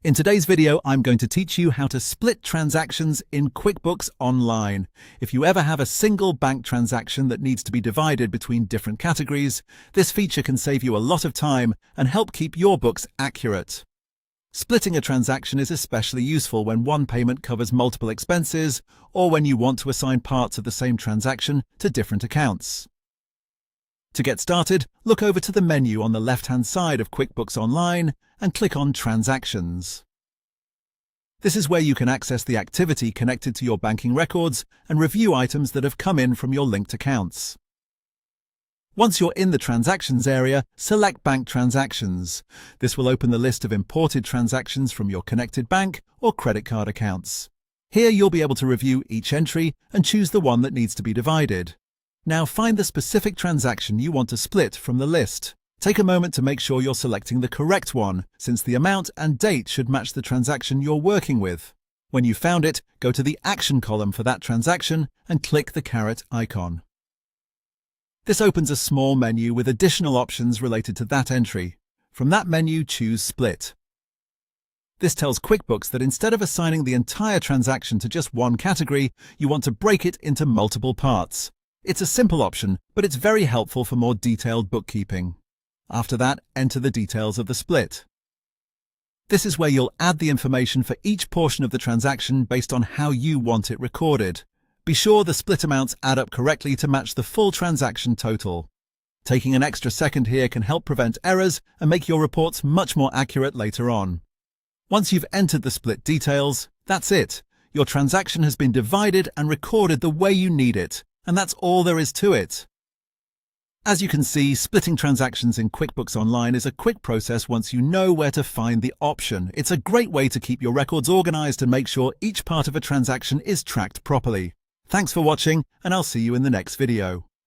In today's video, I'm going to teach you how to split transactions in QuickBooks Online. If you ever have a single bank transaction that needs to be divided between different categories, this feature can save you a lot of time and help keep your books accurate. Splitting a transaction is especially useful when one payment covers multiple expenses or when you want to assign parts of the same transaction to different accounts. To get started, look over to the menu on the left-hand side of QuickBooks Online and click on Transactions. This is where you can access the activity connected to your banking records and review items that have come in from your linked accounts. Once you're in the Transactions area, select Bank Transactions. This will open the list of imported transactions from your connected bank or credit card accounts. Here you'll be able to review each entry and choose the one that needs to be divided. Now find the specific transaction you want to split from the list. Take a moment to make sure you're selecting the correct one, since the amount and date should match the transaction you're working with. When you've found it, go to the Action column for that transaction and click the caret icon. This opens a small menu with additional options related to that entry. From that menu, choose Split. This tells QuickBooks that instead of assigning the entire transaction to just one category, you want to break it into multiple parts. It's a simple option, but it's very helpful for more detailed bookkeeping. After that, enter the details of the split. This is where you'll add the information for each portion of the transaction based on how you want it recorded. Be sure the split amounts add up correctly to match the full transaction total. Taking an extra second here can help prevent errors and make your reports much more accurate later on. Once you've entered the split details, that's it. Your transaction has been divided and recorded the way you need it. And that's all there is to it. As you can see, splitting transactions in QuickBooks Online is a quick process once you know where to find the option. It's a great way to keep your records organized and make sure each part of a transaction is tracked properly. Thanks for watching, and I'll see you in the next video.